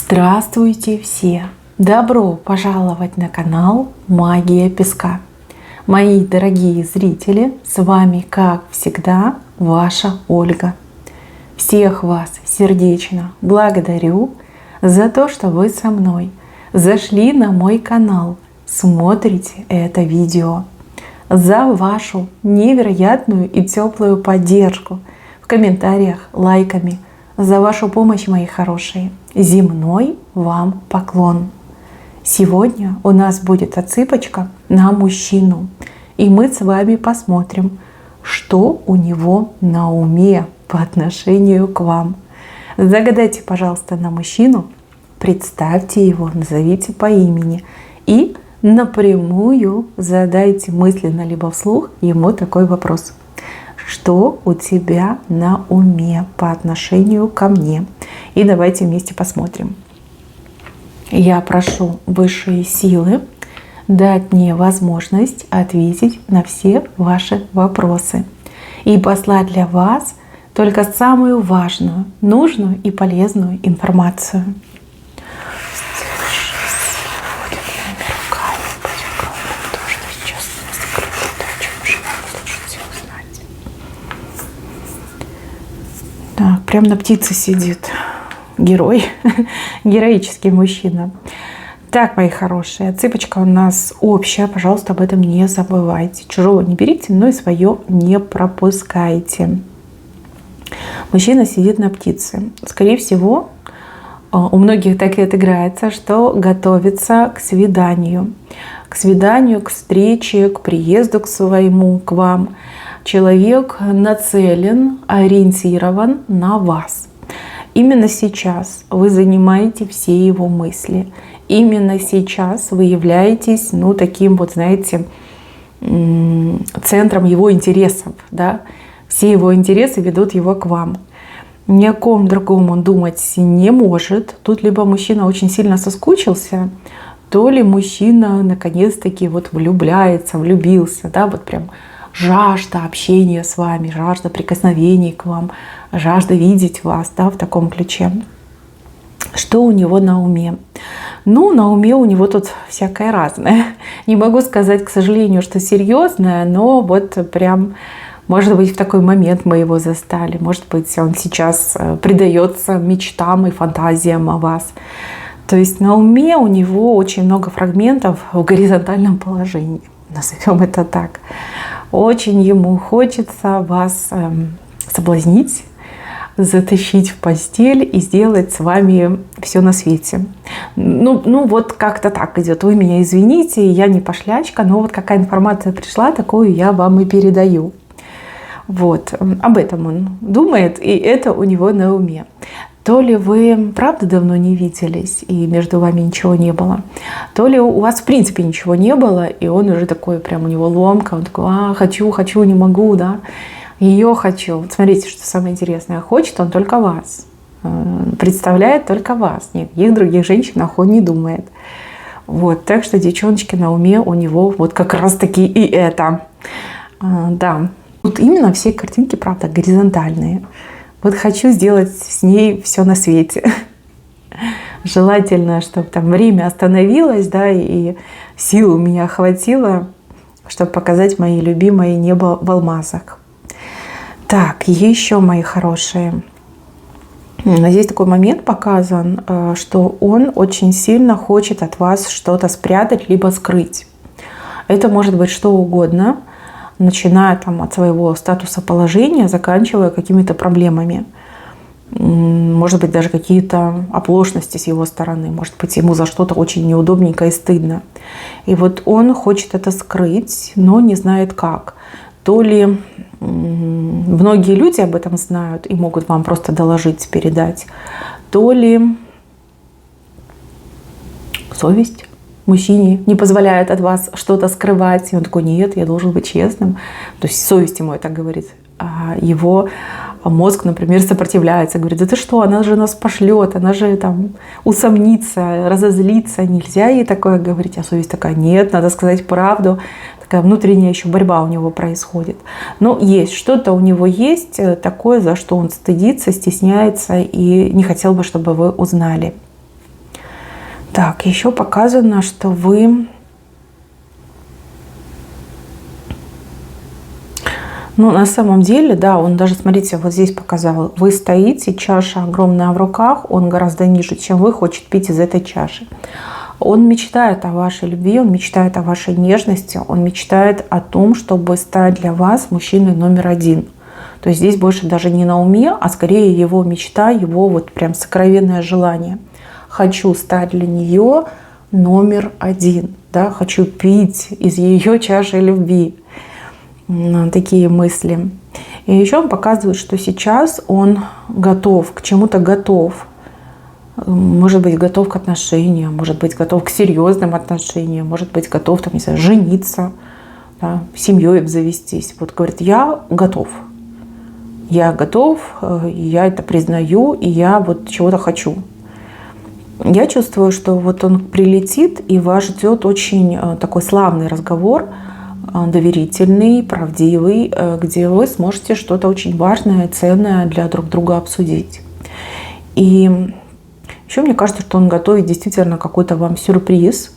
Здравствуйте все! Добро пожаловать на канал Магия Песка. Мои дорогие зрители, с вами, как всегда, ваша Ольга. Всех вас сердечно благодарю за то, что вы со мной зашли на мой канал, смотрите это видео, за вашу невероятную и теплую поддержку в комментариях, лайками, за вашу помощь, мои хорошие. Земной вам поклон. Сегодня у нас будет отсыпочка на мужчину. И мы с вами посмотрим, что у него на уме по отношению к вам. Загадайте, пожалуйста, на мужчину, представьте его, назовите по имени и напрямую задайте мысленно либо вслух ему такой вопрос. Что у тебя на уме по отношению ко мне? И давайте вместе посмотрим. Я прошу высшие силы дать мне возможность ответить на все ваши вопросы и послать для вас только самую важную, нужную и полезную информацию. Так, прям на птице сидит герой, героический мужчина. Так, мои хорошие, отсыпочка у нас общая, пожалуйста, об этом не забывайте. Чужого не берите, но и свое не пропускайте. Мужчина сидит на птице. Скорее всего, у многих так и отыграется, что готовится к свиданию, к встрече, к приезду к своему, к вам. Человек нацелен, ориентирован на вас. Именно сейчас вы занимаете все его мысли. Именно сейчас вы являетесь, таким вот, знаете, центром его интересов. Да? Все его интересы ведут его к вам. Ни о ком другом он думать не может. Тут либо мужчина очень сильно соскучился, то ли мужчина наконец-таки вот влюбился, да, вот прям жажда общения с вами, жажда прикосновений к вам, жажда видеть вас, да, в таком ключе. Что у него на уме? На уме у него тут всякое разное. Не могу сказать, к сожалению, что серьезное, но вот прям, может быть, в такой момент мы его застали. Может быть, он сейчас предается мечтам и фантазиям о вас. То есть на уме у него очень много фрагментов в горизонтальном положении. Назовем это так. Очень ему хочется вас соблазнить, затащить в постель и сделать с вами все на свете. Вот как-то так идет. Вы меня извините, я не пошлячка, но вот какая информация пришла, такую я вам и передаю. Вот. Об этом он думает, и это у него на уме. То ли вы, правда, давно не виделись, и между вами ничего не было, то ли у вас, в принципе, ничего не было, и он уже такой, прям у него ломка, он такой, хочу, не могу, да, ее хочу. Вот смотрите, что самое интересное, хочет он только вас, представляет только вас, никаких других женщин он не думает. Вот, так что, девчоночки, на уме у него вот как раз-таки и это. Да, вот именно все картинки, правда, горизонтальные. Вот хочу сделать с ней все на свете. Желательно, чтобы там время остановилось, да, и сил у меня хватило, чтобы показать мои любимые небо в алмазах. Так, еще, мои хорошие. Здесь такой момент показан, что он очень сильно хочет от вас что-то спрятать, либо скрыть. Это может быть что угодно, начиная от своего статуса положения, заканчивая какими-то проблемами. Может быть, даже какие-то оплошности с его стороны. Может быть, ему за что-то очень неудобненько и стыдно. И вот он хочет это скрыть, но не знает как. То ли многие люди об этом знают и могут вам просто доложить, передать, то ли совесть мужчине не позволяет от вас что-то скрывать. И он такой, нет, я должен быть честным. То есть совесть ему это говорит. А его мозг, например, сопротивляется. Говорит, да ты что, она же нас пошлет, она же там усомнится, разозлится. Нельзя ей такое говорить. А совесть такая, нет, надо сказать правду. Такая внутренняя еще борьба у него происходит. Но есть, что-то у него есть такое, за что он стыдится, стесняется и не хотел бы, чтобы вы узнали. Так, еще показано, что вы, ну, на самом деле, да, он даже, смотрите, вот здесь показал, вы стоите, чаша огромная в руках, он гораздо ниже, чем вы, хочет пить из этой чаши. Он мечтает о вашей любви, он мечтает о вашей нежности, он мечтает о том, чтобы стать для вас мужчиной номер один. То есть здесь больше даже не на уме, а скорее его мечта, его вот прям сокровенное желание. Хочу стать для нее номер один, да, хочу пить из ее чаши любви. Такие мысли. И еще он показывает, что сейчас он готов, к чему-то готов. Может быть, готов к отношениям, может быть, готов к серьезным отношениям, может быть, готов, там, не знаю, жениться, да, семьей обзавестись. Вот говорит, я готов, я это признаю, и я вот чего-то хочу. Я чувствую, что вот он прилетит, и вас ждет очень такой славный разговор, доверительный, правдивый, где вы сможете что-то очень важное, ценное для друг друга обсудить. И еще мне кажется, что он готовит действительно какой-то вам сюрприз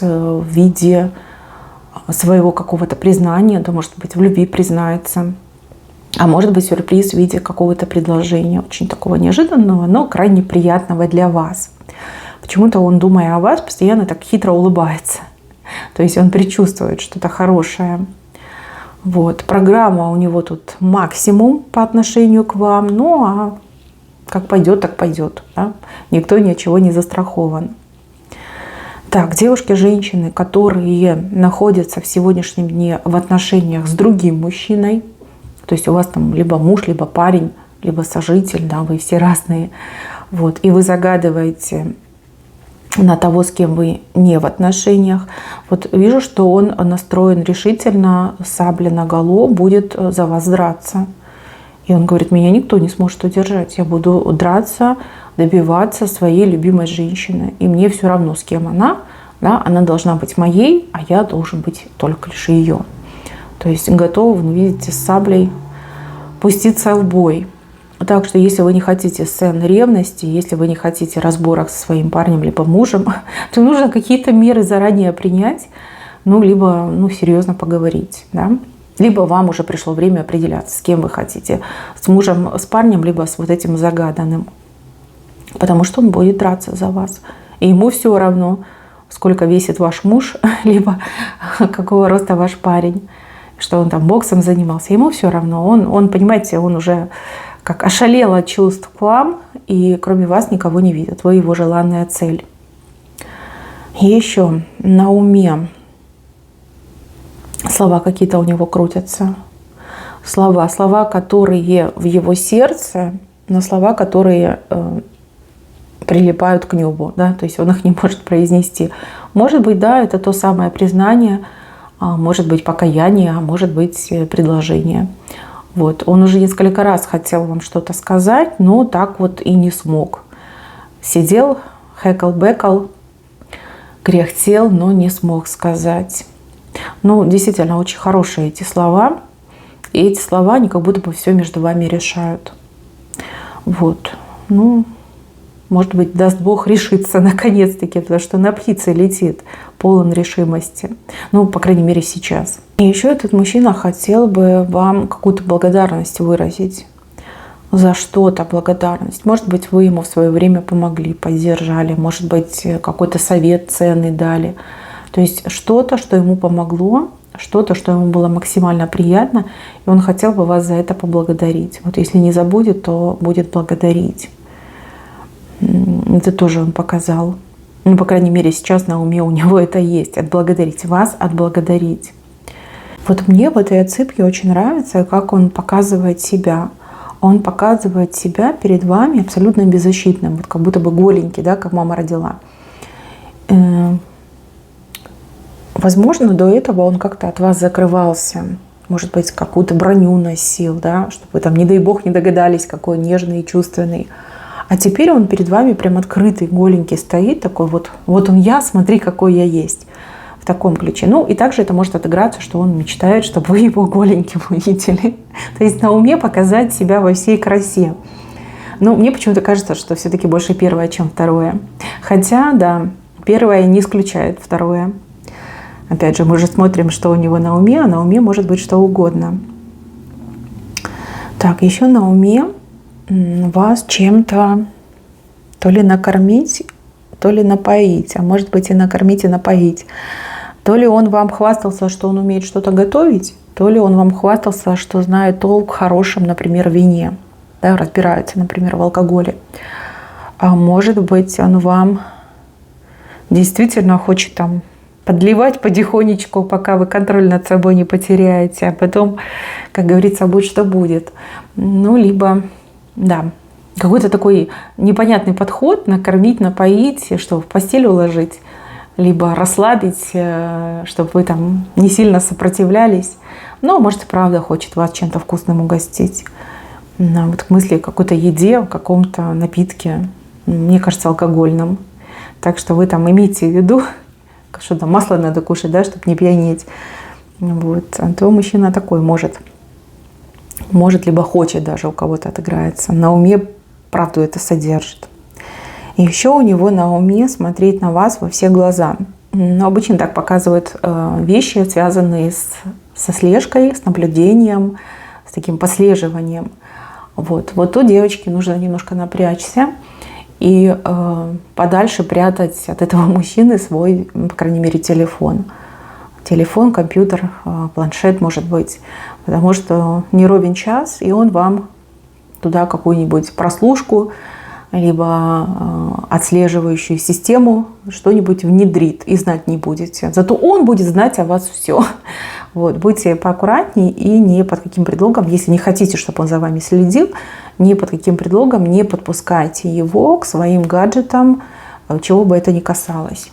в виде своего какого-то признания, да, может быть, в любви признается, а может быть, сюрприз в виде какого-то предложения, очень такого неожиданного, но крайне приятного для вас. Почему-то он, думая о вас, постоянно так хитро улыбается. То есть он предчувствует что-то хорошее. Вот. Программа у него тут максимум по отношению к вам. Ну, а как пойдет, так пойдет. Да? Никто ни от чего не застрахован. Так, девушки, женщины, которые находятся в сегодняшнем дне в отношениях с другим мужчиной, то есть у вас там либо муж, либо парень, либо сожитель, да, вы все разные. Вот, и вы загадываете на того, с кем вы не в отношениях. Вот вижу, что он настроен решительно, сабля наголо, будет за вас драться. И он говорит, меня никто не сможет удержать. Я буду драться, добиваться своей любимой женщины. И мне все равно, с кем она. Да, она должна быть моей, а я должен быть только лишь ее. То есть готовы, вы видите, с саблей пуститься в бой. Так что если вы не хотите сцен ревности, если вы не хотите разборок со своим парнем либо мужем, то нужно какие-то меры заранее принять, ну, либо серьезно поговорить. Да? Либо вам уже пришло время определяться, с кем вы хотите. С мужем, с парнем, либо с вот этим загаданным. Потому что он будет драться за вас. И ему все равно, сколько весит ваш муж, либо какого роста ваш парень, что он там боксом занимался. Ему все равно. Он, понимаете, он уже как ошалел от чувств к вам, и кроме вас никого не видит. Вы его желанная цель. И еще на уме слова какие-то у него крутятся. Слова, которые в его сердце, но слова, которые прилипают к небу. Да? То есть он их не может произнести. Может быть, да, это то самое признание, может быть, покаяние, а может быть, предложение. Вот. Он уже несколько раз хотел вам что-то сказать, но так вот и не смог. Сидел, хэкал-бэкал, кряхтел, но не смог сказать. Ну, действительно, очень хорошие эти слова. И эти слова, они как будто бы все между вами решают. Вот. Ну, может быть, даст Бог решиться наконец-таки, потому что на птице летит, полон решимости. Ну, по крайней мере, сейчас. И еще этот мужчина хотел бы вам какую-то благодарность выразить. За что-то благодарность. Может быть, вы ему в свое время помогли, поддержали. Может быть, какой-то совет ценный дали. То есть что-то, что ему помогло, что-то, что ему было максимально приятно, и он хотел бы вас за это поблагодарить. Вот если не забудет, то будет благодарить. Это тоже он показал. Ну, по крайней мере, сейчас на уме у него это есть. Отблагодарить вас, отблагодарить. Вот мне в этой отсыпке очень нравится, как он показывает себя. Он показывает себя перед вами абсолютно беззащитным. Вот как будто бы голенький, да, как мама родила. Возможно, до этого он как-то от вас закрывался. Может быть, какую-то броню носил, да, чтобы вы там, не дай бог, не догадались, какой он нежный и чувственный. А теперь он перед вами прям открытый, голенький стоит, такой вот он я, смотри, какой я есть. В таком ключе. Ну, и также это может отыграться, что он мечтает, чтобы вы его голеньким увидели. То есть на уме показать себя во всей красе. Ну, мне почему-то кажется, что все-таки больше первое, чем второе. Хотя, да, первое не исключает второе. Опять же, мы же смотрим, что у него на уме, а на уме может быть что угодно. Так, еще на уме вас чем-то то ли накормить, то ли напоить, а может быть и накормить, и напоить. То ли он вам хвастался, что он умеет что-то готовить, то ли он вам хвастался, что знает толк в хорошем, например, вине, да, разбирается, например, в алкоголе. А может быть, он вам действительно хочет там подливать потихонечку, пока вы контроль над собой не потеряете, а потом, как говорится, будь что будет. Ну, либо, да, какой-то такой непонятный подход, накормить, напоить, что в постель уложить, либо расслабить, чтобы вы там не сильно сопротивлялись. Но, может, и правда хочет вас чем-то вкусным угостить. Вот к мысли о какой-то еде, о каком-то напитке, мне кажется, алкогольном. Так что вы там имейте в виду, что там масло надо кушать, да, чтобы не пьянеть. Вот. А то мужчина такой может, либо хочет даже, у кого-то отыграется. На уме правду это содержит. И еще у него на уме смотреть на вас во все глаза. Но обычно так показывают вещи, связанные со слежкой, с наблюдением, с таким послеживанием. Вот тут девочке нужно немножко напрячься и подальше прятать от этого мужчины свой, по крайней мере, телефон. Телефон, компьютер, планшет, может быть. Потому что не ровен час, и он вам туда какую-нибудь прослушку, либо отслеживающую систему что-нибудь внедрит и знать не будете. Зато он будет знать о вас все. Вот. Будьте поаккуратнее и ни под каким предлогом, если не хотите, чтобы он за вами следил, ни под каким предлогом не подпускайте его к своим гаджетам, чего бы это ни касалось.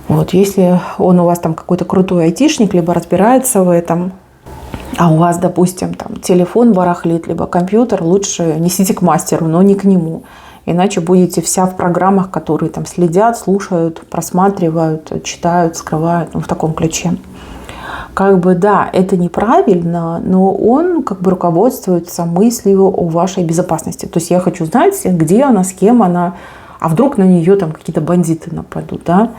Вот. Если он у вас там какой-то крутой айтишник, либо разбирается в этом, а у вас, допустим, там телефон барахлит, либо компьютер, лучше несите к мастеру, но не к нему. Иначе будете вся в программах, которые там следят, слушают, просматривают, читают, скрывают, в таком ключе. Как бы, да, это неправильно, но он как бы руководствуется мыслью о вашей безопасности. То есть я хочу знать, где она, с кем она, а вдруг на нее там какие-то бандиты нападут, да,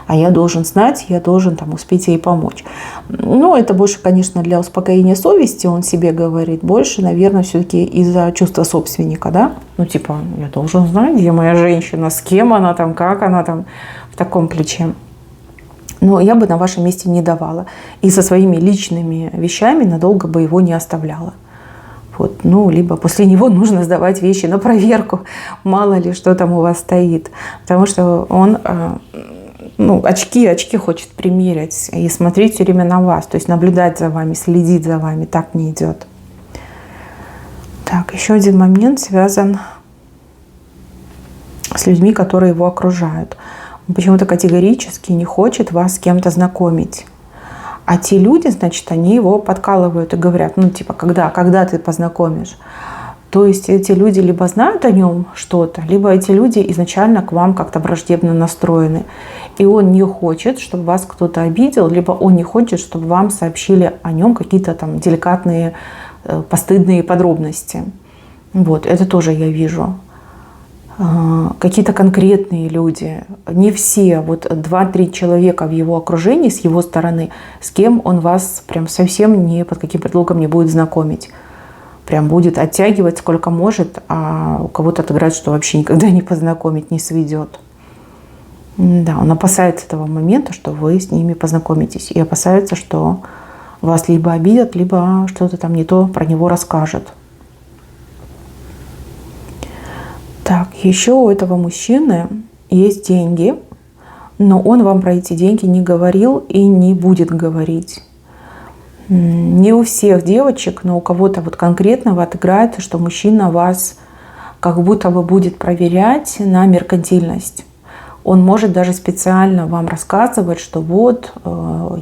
а я должен знать, я должен там успеть ей помочь. Ну, это больше, конечно, для успокоения совести, он себе говорит, больше, наверное, все-таки из-за чувства собственника, да, ну, типа, я должен знать, где моя женщина, с кем она там, как она там, в таком ключе. Но я бы на вашем месте не давала. И со своими личными вещами надолго бы его не оставляла. Вот. Ну, либо после него нужно сдавать вещи на проверку. Мало ли, что там у вас стоит. Потому что он очки хочет примерять и смотреть все время на вас. То есть наблюдать за вами, следить за вами. Так не идет. Так, еще один момент связан с людьми, которые его окружают. Он почему-то категорически не хочет вас с кем-то знакомить. А те люди, значит, они его подкалывают и говорят, ну, типа, когда ты познакомишь. То есть эти люди либо знают о нем что-то, либо эти люди изначально к вам как-то враждебно настроены. И он не хочет, чтобы вас кто-то обидел, либо он не хочет, чтобы вам сообщили о нем какие-то там деликатные, постыдные подробности. Вот, это тоже я вижу. Какие-то конкретные люди, не все, вот 2-3 человека в его окружении с его стороны, с кем он вас прям совсем ни под каким предлогом не будет знакомить. Прям будет оттягивать сколько может, а у кого-то отыграть, что вообще никогда не познакомить, не сведет. Да, он опасается этого момента, что вы с ними познакомитесь, и опасается, что вас либо обидят, либо что-то там не то про него расскажут. Так, еще у этого мужчины есть деньги, но он вам про эти деньги не говорил и не будет говорить. Не у всех девочек, но у кого-то вот конкретного отыграется, что мужчина вас как будто бы будет проверять на меркантильность. Он может даже специально вам рассказывать, что вот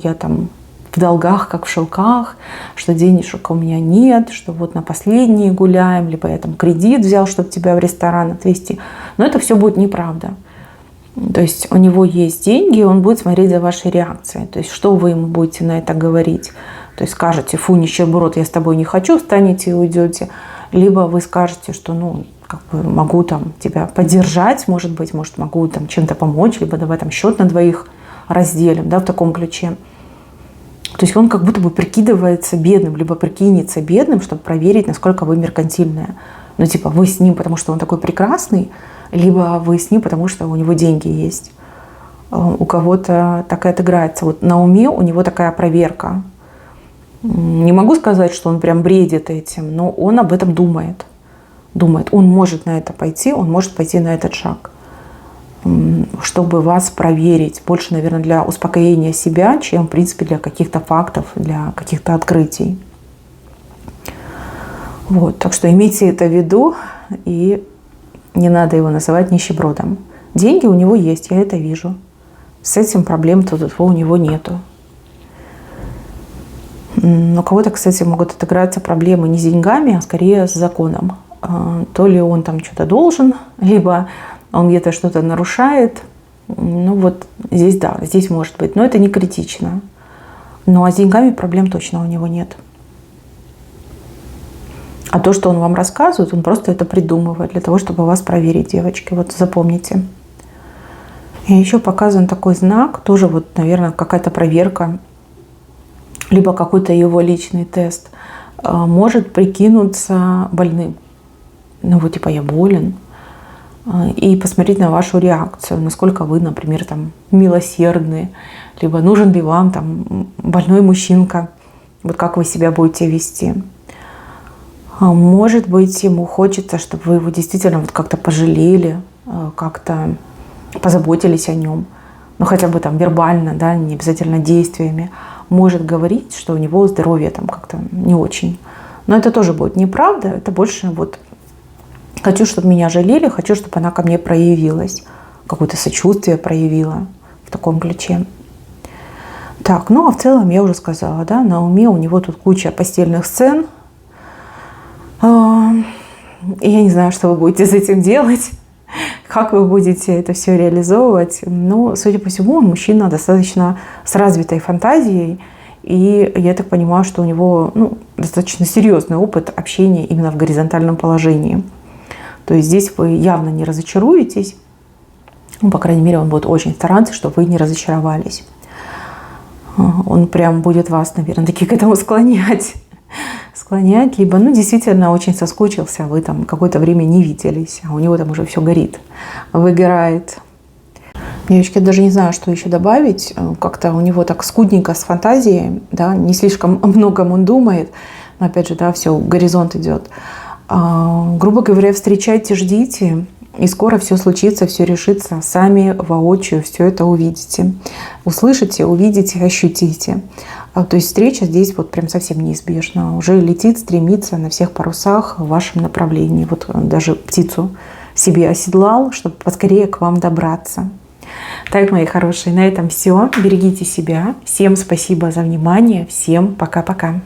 я там в долгах, как в шелках, что денежек у меня нет, что вот на последние гуляем, либо я там кредит взял, чтобы тебя в ресторан отвезти. Но это все будет неправда. То есть у него есть деньги, он будет смотреть за вашей реакцией. То есть что вы ему будете на это говорить? То есть скажете, фу, нищеброд, я с тобой не хочу, встанете и уйдете. Либо вы скажете, что как бы могу там тебя поддержать, может быть, могу там чем-то помочь, либо давай там счет на двоих разделим, да, в таком ключе. То есть он как будто бы прикидывается бедным, либо прикинется бедным, чтобы проверить, насколько вы меркантильная. Ну, типа, вы с ним, потому что он такой прекрасный, либо вы с ним, потому что у него деньги есть. У кого-то такая отыграется. Вот на уме у него такая проверка. Не могу сказать, что он прям бредит этим, но он об этом думает. Он может на это пойти, он может пойти на этот шаг, чтобы вас проверить. Больше, наверное, для успокоения себя, чем, в принципе, для каких-то фактов, для каких-то открытий. Вот, так что имейте это в виду, и не надо его называть нищебродом. Деньги у него есть, я это вижу. С этим проблем тут у него нету. Но у кого-то, кстати, могут отыграться проблемы не с деньгами, а скорее с законом. То ли он там что-то должен, либо он где-то что-то нарушает. Ну вот здесь да, здесь может быть. Но это не критично. Ну а с деньгами проблем точно у него нет. А то, что он вам рассказывает, он просто это придумывает для того, чтобы вас проверить, девочки. Вот запомните. И еще показан такой знак, тоже вот, наверное, какая-то проверка, либо какой-то его личный тест, может прикинуться больным. Ну вот типа я болен. И посмотреть на вашу реакцию, насколько вы, например, там милосердны, либо нужен ли вам там больной мужчинка, вот как вы себя будете вести. Может быть, ему хочется, чтобы вы его действительно вот как-то пожалели, как-то позаботились о нем, ну хотя бы там вербально, да, не обязательно действиями. Может говорить, что у него здоровье там как-то не очень. Но это тоже будет неправда, это больше вот хочу, чтобы меня жалели, хочу, чтобы она ко мне проявилась, какое-то сочувствие проявила в таком ключе. Так, ну а в целом я уже сказала, да, на уме у него тут куча постельных сцен. И я не знаю, что вы будете с этим делать, как вы будете это все реализовывать. Но, судя по всему, он мужчина достаточно с развитой фантазией. И я так понимаю, что у него достаточно серьезный опыт общения именно в горизонтальном положении. То есть здесь вы явно не разочаруетесь. Ну, по крайней мере, он будет очень стараться, чтобы вы не разочаровались. Он прям будет вас, наверное, таки к этому склонять, либо, действительно очень соскучился, вы там какое-то время не виделись, а у него там уже все горит, выгорает. Девочки, я даже не знаю, что еще добавить, как-то у него так скудненько с фантазией, да, не слишком о многом он думает, но опять же, да, все, горизонт идет. Грубо говоря, встречайте, ждите, и скоро все случится, все решится, сами воочию все это увидите. Услышите, увидите, ощутите. То есть встреча здесь вот прям совсем неизбежна. Уже летит, стремится на всех парусах в вашем направлении. Вот даже птицу себе оседлал, чтобы поскорее к вам добраться. Так, мои хорошие, на этом все. Берегите себя. Всем спасибо за внимание. Всем пока-пока.